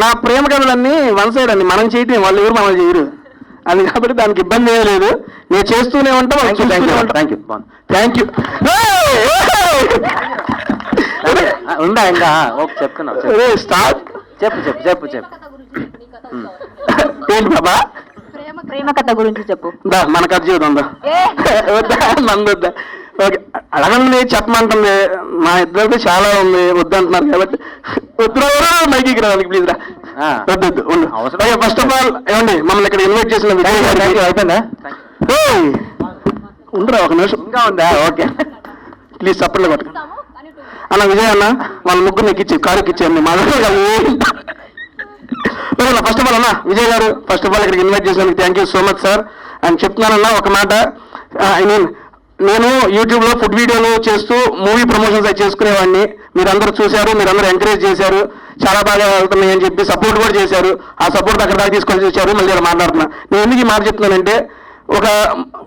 నా ప్రేమ కథలన్నీ one side అండి, మనం చేయటం, వాళ్ళు ఎవరు మనం చేయరు అది, కాబట్టి దానికి ఇబ్బంది ఏమీ లేదు. నేను చేస్తూనే ఉంటాం. Thank you. ఉందా ఇంకా చెప్తున్నా, స్టార్ట్. చెప్పు ఏంటి బాబా? ప్రేమ కథ గురించి చెప్పు. మన కథ జీవితం వద్దా? ఓకే, అడగండి, చెప్పమంటుంది. మా ఇద్దరికి చాలా ఉంది, వద్దంటున్నారు కాబట్టి వద్దు, మైకి రావాలి ప్లీజ్ రా. వద్దు ఉండు. ఫస్ట్ ఆఫ్ ఆల్ ఏమండి, మమ్మల్ని ఇక్కడ ఇన్వైట్ చేసిన విజయ్ గారికి అయిపోయిందా? ఉండరా ఒక నిమిషం, ఇంకా ఉందా? ఓకే ప్లీజ్ సపోర్ట్లో కొట్టు అన్న. విజయ్ అన్న వాళ్ళ ముగ్గురు ఎక్కిచ్చి కారు ఎక్కిచ్చేయండి మా ఫస్ట్ ఆఫ్ ఆల్ అన్న విజయ్ గారు, ఫస్ట్ ఆఫ్ ఆల్ ఇక్కడికి ఇన్వైట్ చేసినందుకు thank you so much sir. అని చెప్తున్నానన్నా ఒక మాట, ఐ మీన్ నేను యూట్యూబ్లో ఫుడ్ వీడియోలు చేస్తూ మూవీ ప్రమోషన్స్ అవి చేసుకునేవాడిని. మీరందరూ చూశారు, మీరందరూ ఎంకరేజ్ చేశారు, చాలా బాగా వెళ్తున్నాయి అని చెప్పి సపోర్ట్ కూడా చేశారు. ఆ సపోర్ట్ అక్కడ దాకా తీసుకొని చూశారు. మళ్ళీ ఇలా మాట్లాడుతున్నా. నేను ఎందుకు ఈ మాట చెప్తున్నానంటే, ఒక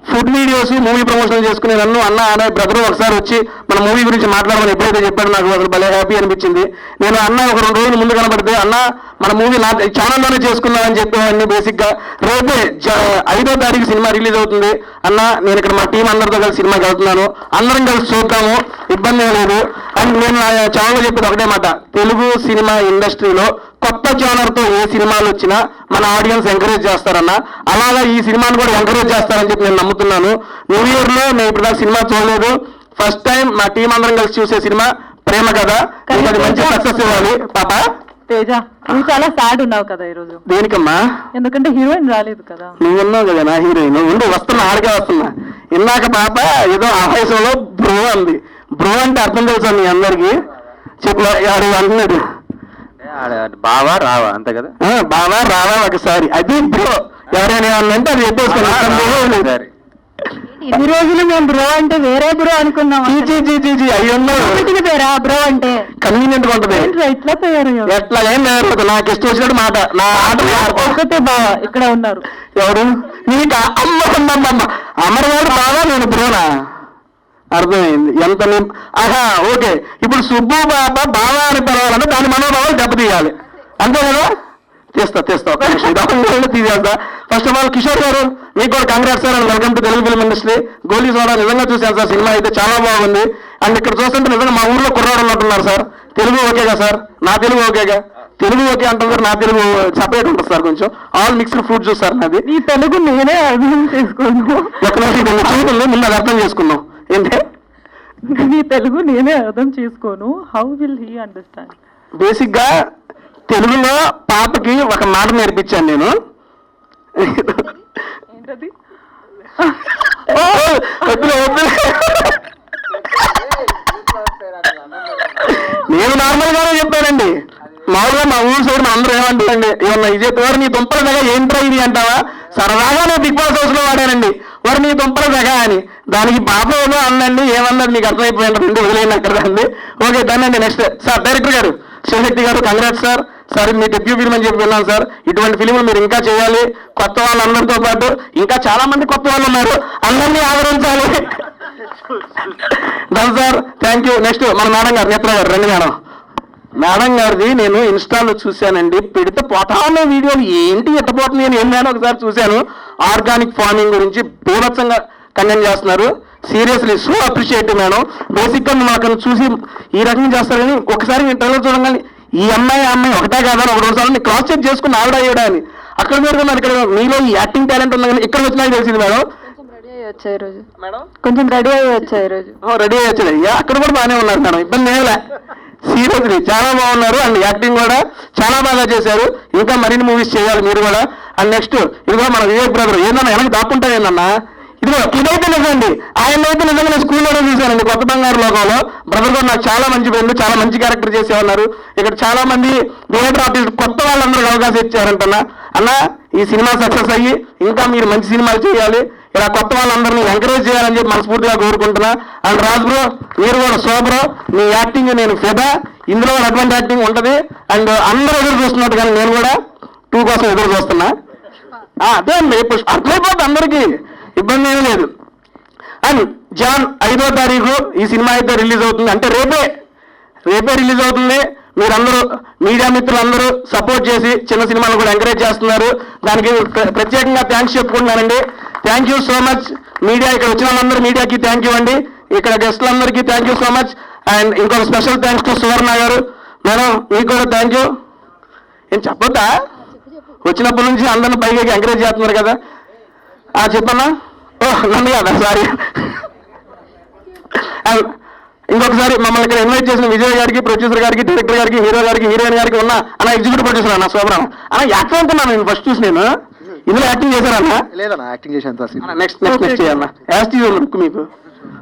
ఫుడ్ వీడియోస్ మూవీ ప్రమోషన్ చేసుకునే నన్ను అన్న బ్రదర్ ఒకసారి వచ్చి మన మూవీ గురించి మాట్లాడమని ఎప్పుడైతే చెప్పాడు, నాకు అసలు భలే హ్యాపీ అనిపించింది. నేను అన్న ఒక 2 రోజులు ముందు కనబడితే, అన్న మన మూవీ నా ఛానల్లోనే చేసుకున్నామని చెప్పేవాడిని. బేసిక్గా రేపే 5వ తారీఖు సినిమా రిలీజ్ అవుతుంది అన్న, నేను ఇక్కడ మా టీం అందరితో కలిసి సినిమాకి వెళ్తున్నాను, అందరం కలిసి చూద్దాము, ఇబ్బంది ఏం లేదు. అండ్ నేను నా ఛానల్లో చెప్పేది ఒకటే మాట, తెలుగు సినిమా ఇండస్ట్రీలో కొత్త జోనర్తో ఏ సినిమాలు వచ్చినా మన ఆడియన్స్ ఎంకరేజ్ చేస్తారన్న, అలాగా ఈ సినిమాను కూడా ఎంకరేజ్ చేస్తారని చెప్పి నేను నమ్ముతున్నాను. న్యూ ఇయర్లో నేను ఇప్పుడు దాకా సినిమా చూడలేదు, ఫస్ట్ టైం మా టీం అందరం కలిసి చూసే సినిమా ప్రేమ కథ. అది మంచి సక్సెస్ ఇవ్వాలి పాప. తేజ, నువ్వు చాలా సాడ్ ఉన్నావు కదా ఈరోజు. దేనికమ్మా? ఎందుకంటే హీరోయిన్ రాలేదు కదా. నువ్వు ఉన్నావు కదా నా హీరోయిన్. ఉండి వస్తున్నా, ఆడికే వస్తున్నా. ఇందాక పాప ఏదో ఆవేశంలో బ్రో అంది. బ్రో అంటే అర్థం తెలుసా మీ అందరికి? చెప్పు అంటున్నాడు, బావా రావా అంతే కదా, బావా రావా ఒకసారి, అది బ్రో. ఎవరైనా ఏమన్నంటే అది చెప్పేసుకున్నాను. ఇన్ని రోజులు మేము బ్రో అంటే వేరే బ్రో అనుకున్నాం. అయ్యో పేరా బ్రో అంటే కన్వీనియంట్ గా ఉంటది. ఎట్లా తయారయ్యా? ఎట్లా ఏం లేదు, నాకు ఇష్టం వచ్చినట్టు మాట. నా ఆట ఒకటే బావా ఇక్కడ ఉన్నారు. ఎవరు? నీకు అమ్మ అమరవాడు బావా, నేను బ్రోనా? అర్థమైంది ఎంత. ఆహా ఓకే, ఇప్పుడు సుబ్బు బాబా బావా అని పిలవాలంటే దాని మనోభావాలు దెబ్బతీయాలి అంతే కదా. తీస్తా తీసేస్తా. ఫస్ట్ ఆఫ్ ఆల్ కిషోర్ గారు, మీకు కూడా congrats sir and welcome to Telugu film industry. Goli soda నిజంగా చూశాను సార్, సినిమా అయితే చాలా బాగుంది. అండ్ ఇక్కడ చూస్తుంటే నిజంగా మా ఊర్లో కుర్రాడు ఉన్నట్టున్నారు సార్. తెలుగు ఓకేగా సార్? నా తెలుగు ఓకేగా? తెలుగు ఓకే అంటారు, నా తెలుగు సపరేట్ ఉంటుంది సార్, కొంచెం ఆల్ మిక్స్డ్ ఫుడ్ చూస్తారు నాది. ఈ తెలుగు నేనే అర్థం చేసుకోను. చూడండి ముందు అది అర్థం చేసుకున్నాం. ఏంటి నీ తెలుగు నేనే అర్థం చేసుకోను, హౌ విల్ హీ అండర్స్టాండ్? బేసిక్గా తెలుగులో పాపకి ఒక మాట నేర్పించాను నేను. ఏంటది? నేను నార్మల్ గానే చెప్పానండి. మామూలుగా మా ఊరు సైడ్ మా అందరూ ఏమంటారండి, ఏమన్నా ఇది వారు నీ దుంపల దగ్గర ఏంట్రా ఇది అంటావా? సరదాగా నేను బిగ్ బాస్ హౌస్ లో వాడానండి, వారు నీ దుంపల దగ్గర అని. దానికి పాప ఏదో అందండి, ఏమన్నది మీకు అర్థమైపోయిందండి, వదిలేయండి అక్కడ అండి. ఓకే దాన్ని నెక్స్ట్ సార్ డైరెక్టర్ గారు శివశక్తి గారు కంగ్రాట్స్ సార్. సార్ మీ డెబ్యూ ఫిల్మ్ అని చెప్పి విన్నాను సార్. ఇటువంటి ఫిల్మ్లు మీరు ఇంకా చేయాలి. కొత్త వాళ్ళందరితో పాటు ఇంకా చాలా మంది కొత్త వాళ్ళు ఉన్నారు, అందరినీ ఆదరించాలి. దాని సార్ థ్యాంక్ యూ. నెక్స్ట్ మన మేడం గారు నేత్ర గారు, రండి మేడం. మేడం గారిది నేను ఇన్స్టాలో చూశానండి, పెడితే పోతానే వీడియోలు ఏంటి ఎట్టపోతుంది నేను ఏమైనా ఒకసారి చూశాను. ఆర్గానిక్ ఫార్మింగ్ గురించి బీభత్సంగా కండెంట్ చేస్తున్నారు. Seriously so appreciative madam. బేసిక్గా మాకు చూసి ఈ రకంగా చేస్తారు కానీ ఒకసారి నేను ట్రైలర్ చూడగానే ఈ అమ్మాయి ఒకటే కాదని ఒక 2 సార్లు క్రాస్ చెక్ చేసుకుని ఆవిడ అయ్యాడా అని. అక్కడ మీరు ఇక్కడ మీలో ఈ యాక్టింగ్ టాలెంట్ ఉంది కానీ ఇక్కడ వచ్చినా తెలిసింది మేడం. కొంచెం రెడీ అయ్యి వచ్చాయి ఈరోజు. రెడీ అయ్యి వచ్చాడు. అక్కడ కూడా బాగానే ఉన్నారు మేడం, ఇబ్బంది ఏమిలే. సీరియస్లీ చాలా బాగున్నారు. అండ్ యాక్టింగ్ కూడా చాలా బాగా చేశారు. ఇంకా మరిన్ని మూవీస్ చేయాలి మీరు కూడా. అండ్ నెక్స్ట్ ఇదిగో మన వివేక్ బ్రదర్ ఏందన్నా వెనక్కి దాక్కుంటారు ఏందన్నా, ఇదిగో ఇదైతే నిజండి. ఆయన అయితే నిజంగా నేను స్కూల్లోనే చూశానండి, కొత్త బంగారు లోకంలో. బ్రదర్ కూడా నాకు చాలా మంచి ఫ్రెండ్, చాలా మంచి క్యారెక్టర్ చేసేవారు. ఇక్కడ చాలా మంది థియేటర్ ఆర్టిస్ట్ కొత్త వాళ్ళందరికీ అవకాశం ఇచ్చారంటన్నా. అన్న ఈ సినిమా సక్సెస్ అయ్యి ఇంకా మీరు మంచి సినిమాలు చేయాలి, ఇలా కొత్త వాళ్ళందరినీ ఎంకరేజ్ చేయాలని చెప్పి మనస్ఫూర్తిగా కోరుకుంటున్నా. అండ్ రాజ్ బ్రో మీరు కూడా సూపర్, మీ యాక్టింగ్ నేను ఫెదా. ఇందులో కూడా అటువంటి యాక్టింగ్ ఉంటుంది. అండ్ అందరూ ఎదురు చూస్తున్నట్టు కానీ నేను కూడా 2 కోసం ఎదురు చూస్తున్నా. అదే అండి, ఇప్పుడు అర్థమైపోతుంది అందరికీ, ఇబ్బంది ఏమీ లేదు. అండ్ జాన్ 5వ తారీఖు ఈ సినిమా అయితే రిలీజ్ అవుతుంది, అంటే రేపే రిలీజ్ అవుతుంది. మీరందరూ మీడియా మిత్రులందరూ సపోర్ట్ చేసి చిన్న సినిమాలు కూడా ఎంకరేజ్ చేస్తున్నారు. దానికి ప్రత్యేకంగా థ్యాంక్స్ చెప్పుకుంటున్నానండి. Thank you so much media, ఇక్కడ వచ్చిన వాళ్ళందరూ మీడియాకి థ్యాంక్ యూ అండి. ఇక్కడ గెస్టులందరికీ thank you so much. And ఇంకొక special thanks to Suvarna garu. Madam మీకు కూడా థ్యాంక్ యూ. ఏం చెప్పొద్దా? వచ్చినప్పటి నుంచి అందరిని పైకి ఎంకరేజ్ చేస్తున్నారు కదా. చెప్పన్నా? నన్ను కదా, సారీ. ఇంకొకసారి మమ్మల్ని ఇక్కడ ఇన్వైట్ చేసిన విజయ్ గారికి, ప్రొడ్యూసర్ గారికి, డైరెక్టర్ గారికి, హీరో గారికి, హీరోయిన్ గారికి ఉన్న ఎగ్జిక్యూటివ్ ప్రొడ్యూసర్ అన్న శోభరావు అన్న యాక్టర్ అనుకున్నాను నేను ఫస్ట్ చూసి. నేను ఇందులో యాక్టింగ్ చేశారన్నా? లేదన్నా యాక్టింగ్ చేశాను. నెక్స్ట్ చేయన్న యాస్టీజ్ లుక్ మీకు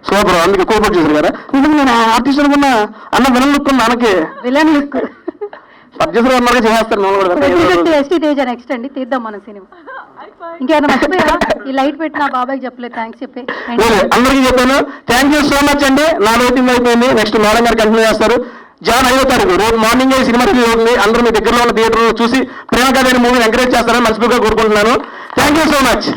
శోభరావు, అందుకే కో ప్రొడ్యూసర్ గారా? నేను ఆర్టిస్ట్ అనుకున్నా. అన్న విలన్ లుక్ ఉంది అన్నకి. విలన్ లుక్ ప్రొడ్యూసర్ అన్నగా చేస్తారు. ఎస్టీ తేజ నెక్స్ట్ అండి, తీద్దాం మన సినిమా. ఇంకేమైనా మర్చిపోయారా? ఈ లైట్ పెట్టిన బాబాయ్కి చెప్పలేదు, థ్యాంక్స్ చెప్పి. అందరికీ చెప్పాను. థ్యాంక్ యూ సో మచ్ అండి. నా రేటింగ్ అయిపోయింది. నెక్స్ట్ మేడం గారు కంటిన్యూ చేస్తారు. జాన్ 5వ తారీఖు రేపు మార్నింగ్ ఈ సినిమా రిలీజ్ అవుతుంది. అందరూ మీ దగ్గరలో ఉన్న థియేటర్లో చూసి ప్రేమ కథ మూవీని ఎంకరేజ్ చేస్తారని మనస్ఫూర్తిగా కోరుకుంటున్నాను. Thank you so much.